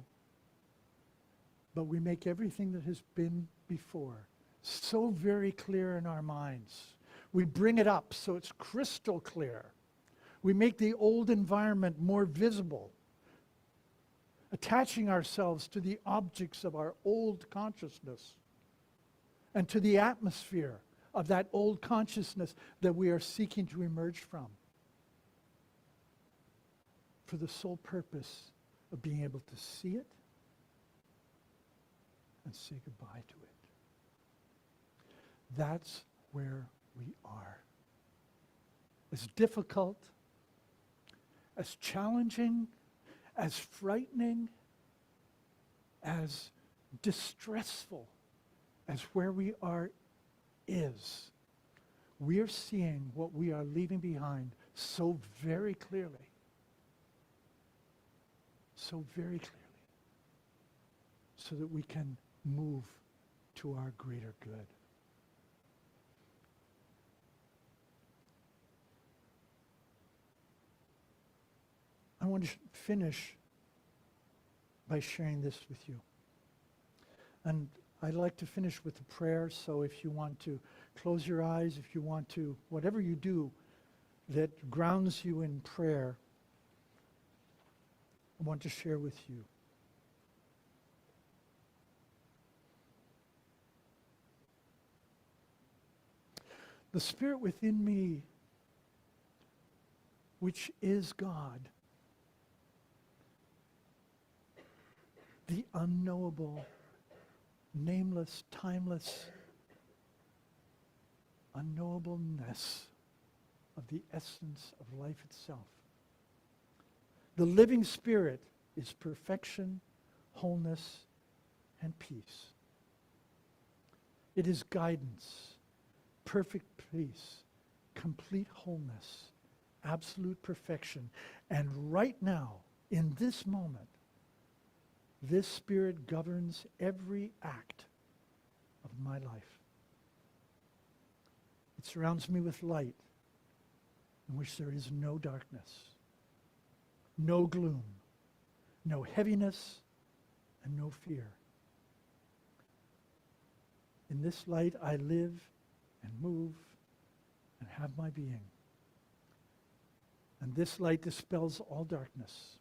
but we make everything that has been before so very clear in our minds. We bring it up so it's crystal clear. We make the old environment more visible, attaching ourselves to the objects of our old consciousness and to the atmosphere of that old consciousness that we are seeking to emerge from, for the sole purpose of being able to see it and say goodbye to it. That's where we are. As difficult, as challenging, as frightening, as distressful as where we are is, we are seeing what we are leaving behind so very clearly. So very clearly. So that we can move to our greater good. I want to finish by sharing this with you. And I'd like to finish with a prayer, so if you want to close your eyes, if you want to, whatever you do that grounds you in prayer, I want to share with you. The Spirit within me, which is God, the unknowable, nameless, timeless, unknowableness of the essence of life itself. The living Spirit is perfection, wholeness, and peace. It is guidance, perfect peace, complete wholeness, absolute perfection. And right now, in this moment, this Spirit governs every act of my life. It surrounds me with light in which there is no darkness, no gloom, no heaviness, and no fear. In this light I live and move and have my being. And this light dispels all darkness.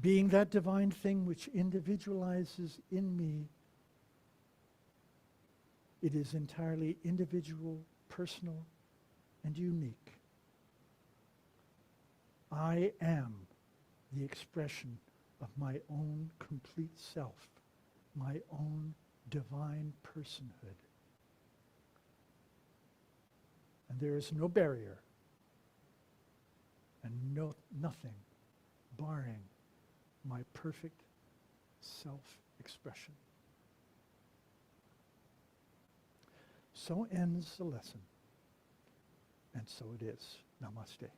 Being that divine thing which individualizes in me, it is entirely individual, personal, and unique. I am the expression of my own complete self, my own divine personhood. And there is no barrier and nothing barring my perfect self-expression. So ends the lesson. And so it is. Namaste.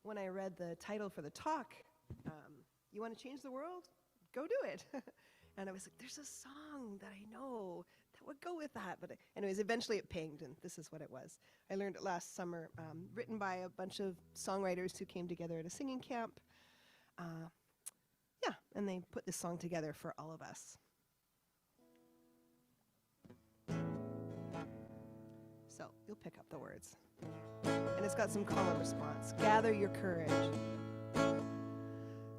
When I read the title for the talk, you want to change the world? Go do it. And I was like, there's a song that I know that would go with that. But anyways, eventually it pinged, and this is what it was. I learned it last summer, written by a bunch of songwriters who came together at a singing camp. And they put this song together for all of us. So you'll pick up the words. And it's got some call and response. Gather your courage.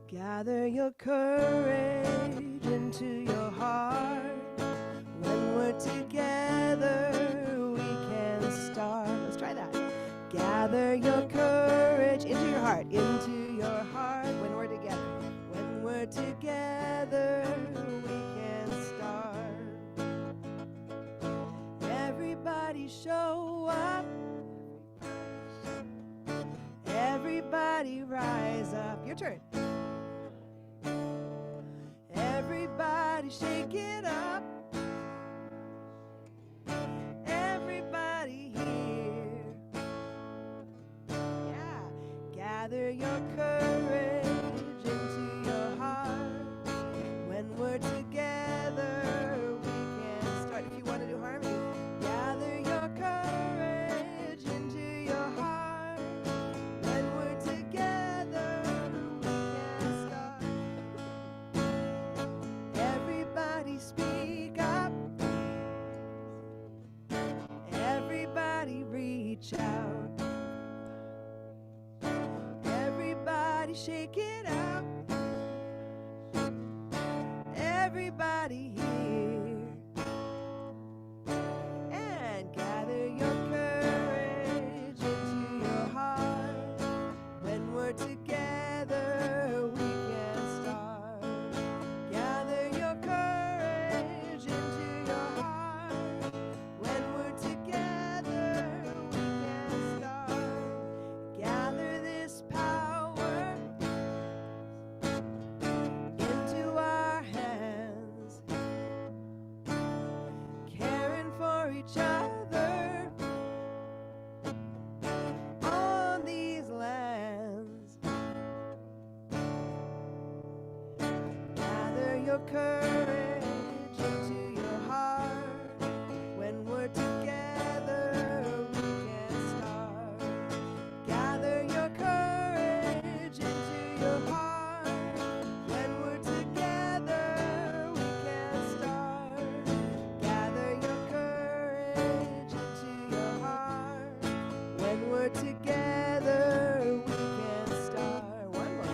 Gather your courage into your heart. When we're together, we can start. Let's try that. Gather your courage into your heart. Into your heart. When we're together. When we're together, we can start. Everybody show up. Everybody rise up. Your turn. Everybody shake it up. Everybody here. Yeah. Gather your courage into your heart. When we're together, we can start. If you want to do harmony, gather your courage into your heart. When we're together, we can start. Everybody speak up. Everybody reach out. Everybody shake it out. Everybody here. And gather your courage into your heart. When we're together, we can start. Gather your courage into your heart. When we're together, we can start. Gather this power into our hands. Caring for each other on these lands. Gather your courage into your heart. When we're together, we can start. Gather your courage into your heart. When we're together, we can start. Gather your courage into your heart. When we're together, we can start. One more.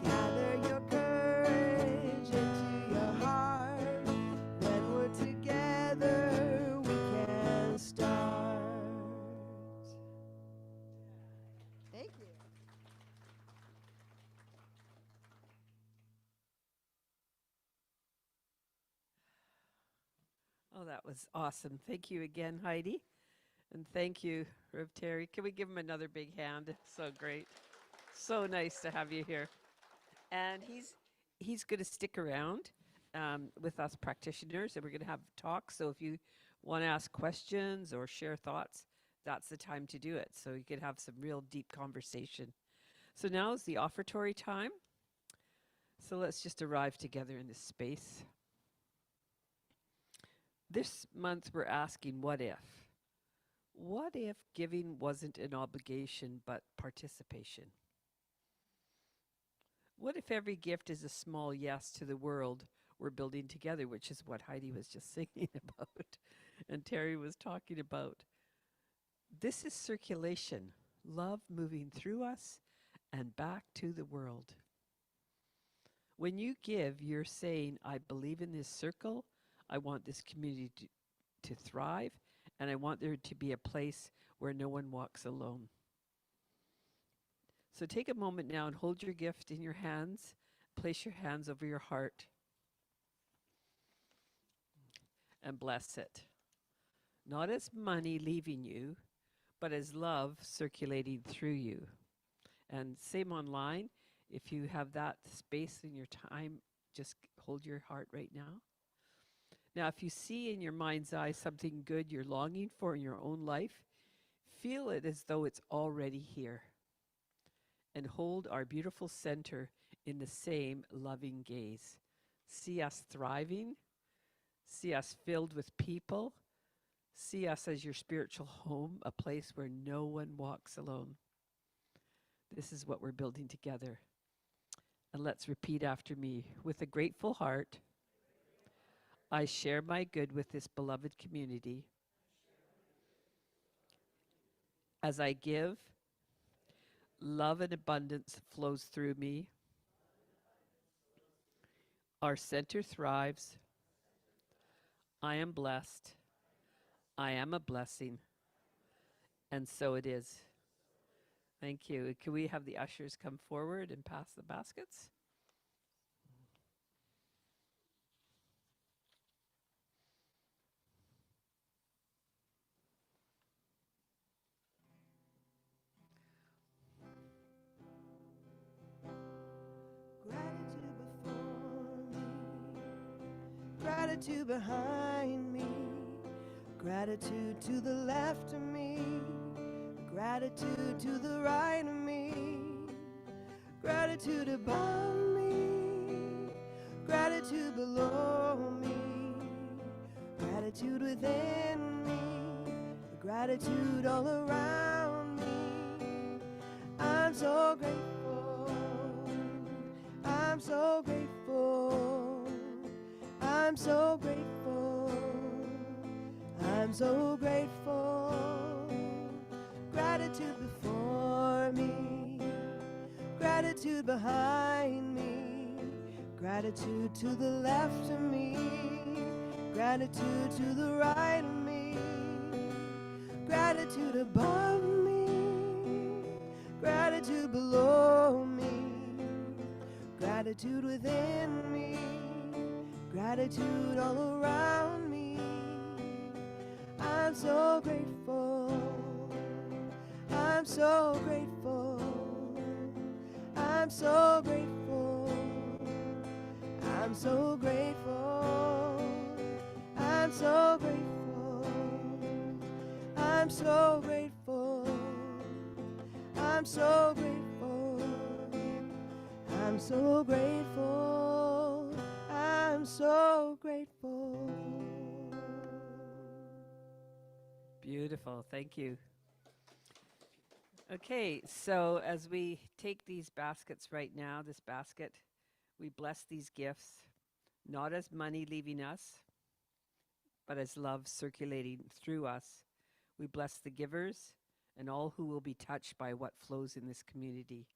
Gather your courage into your heart. When we're together, we can start. Thank you. Oh, that was awesome. Thank you again, Heidi. And thank you, Rev Terry. Can we give him another big hand? It's so great. So nice to have you here. And he's going to stick around with us practitioners, and we're going to have talks. So if you want to ask questions or share thoughts, that's the time to do it. So you can have some real deep conversation. So now is the offertory time. So let's just arrive together in this space. This month we're asking, what if? What if giving wasn't an obligation but participation? What if every gift is a small yes to the world we're building together, which is what Heidi was just singing about and Terry was talking about? This is circulation, love moving through us and back to the world. When you give, you're saying, I believe in this circle, I want this community to thrive, and I want there to be a place where no one walks alone. So take a moment now and hold your gift in your hands. Place your hands over your heart and bless it. Not as money leaving you, but as love circulating through you. And same online, if you have that space in your time, just hold your heart right now. Now, if you see in your mind's eye something good you're longing for in your own life, feel it as though it's already here. And hold our beautiful center in the same loving gaze. See us thriving. See us filled with people. See us as your spiritual home, a place where no one walks alone. This is what we're building together. And let's repeat after me. With a grateful heart, I share my good with this beloved community. As I give, love and abundance flows through me. Our center thrives. I am blessed. I am a blessing. And so it is. Thank you. Can we have the ushers come forward and pass the baskets? gratitude behind me, gratitude to the left of me, gratitude to the right of me, gratitude above me, gratitude below me, gratitude within me, gratitude all around me. I'm so grateful, I'm so grateful, I'm so grateful, I'm so grateful. Gratitude before me, gratitude behind me, gratitude to the left of me, gratitude to the right of me, gratitude above me, gratitude below me, gratitude within me, gratitude all around me. I'm so grateful, I'm so grateful, I'm so grateful, I'm so grateful, I'm so grateful, I'm so grateful, I'm so grateful, I'm so grateful, I'm so grateful. Beautiful. Thank you. Okay, so as we take these baskets right now, this basket, we bless these gifts, not as money leaving us, but as love circulating through us. We bless the givers and all who will be touched by what flows in this community.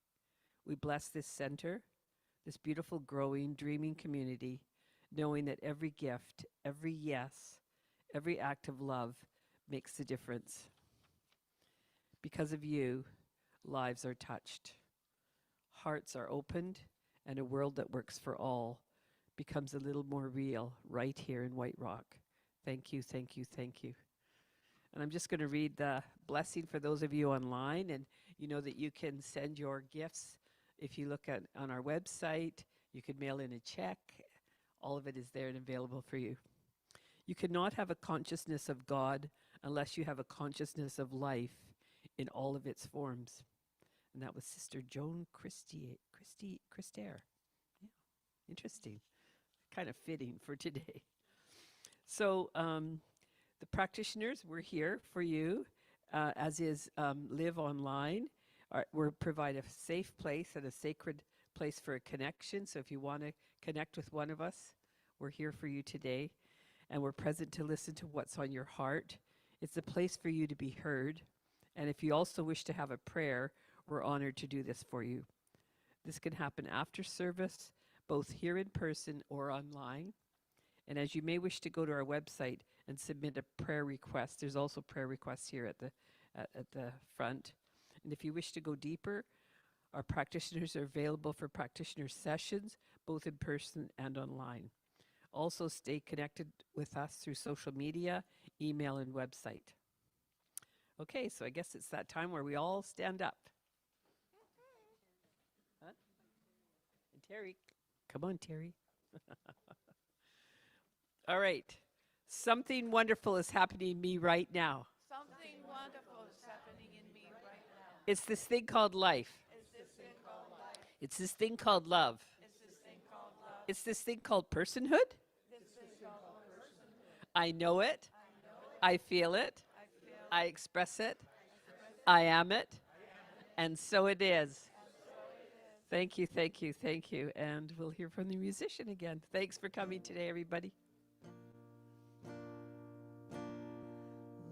We bless this center, this beautiful, growing, dreaming community, knowing that every gift, every yes, every act of love makes a difference. Because of you, lives are touched, hearts are opened, and a world that works for all becomes a little more real right here in White Rock. Thank you, thank you, thank you. And I'm just going to read the blessing for those of you online, and you know that you can send your gifts. If you look at on our website, you could mail in a check. All of it is there and available for you. You cannot have a consciousness of God unless you have a consciousness of life in all of its forms. And that was Sister Joan Christier. Yeah, interesting. Kind of fitting for today. So the practitioners, we're here for you, as is Live Online. We provide a safe place and a sacred place for a connection. So if you want to connect with one of us, we're here for you today. And we're present to listen to what's on your heart. It's a place for you to be heard. And if you also wish to have a prayer, we're honored to do this for you. This can happen after service, both here in person or online. And as you may wish to go to our website and submit a prayer request, there's also prayer requests here at the front. And if you wish to go deeper, our practitioners are available for practitioner sessions, both in person and online. Also stay connected with us through social media, email, and website. Okay, so I guess it's that time where we all stand up. Huh? And Terry, come on, Terry. All right. Something wonderful is happening in me right now. Something wonderful is happening in me right now. It's this thing called life. It's this thing called life. It's this thing called love. It's this thing called love. It's this thing called personhood. This thing called personhood. I know it. I feel it. I feel I express it. I am it. And so it is. Thank you, thank you, thank you. And we'll hear from the musician again. Thanks for coming today, everybody.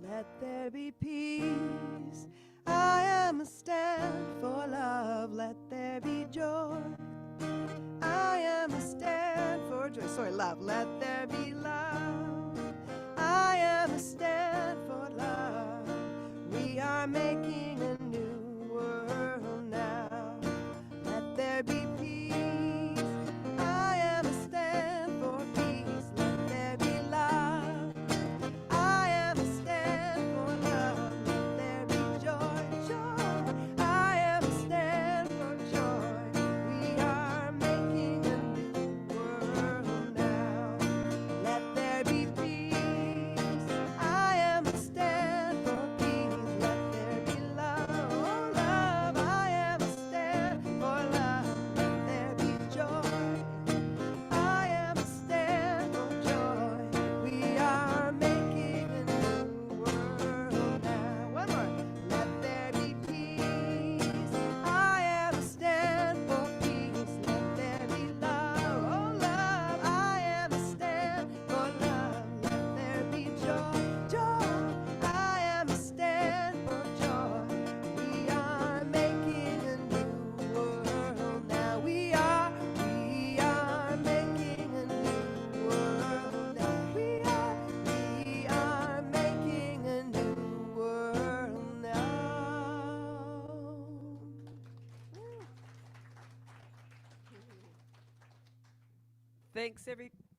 Let there be peace. I am a stand for love. Let there be joy. I am a stand for joy. Sorry, love. Let there be love. I am a stand for love. We are making a new world now. Let there be peace. I am a stand for peace. Let there be love. I am a stand for love. Let there be joy, joy. I am a stand for joy. We are making a new world now. Let there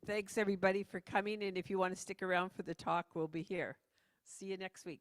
Thanks everybody for coming. And if you want to stick around for the talk, we'll be here. See you next week.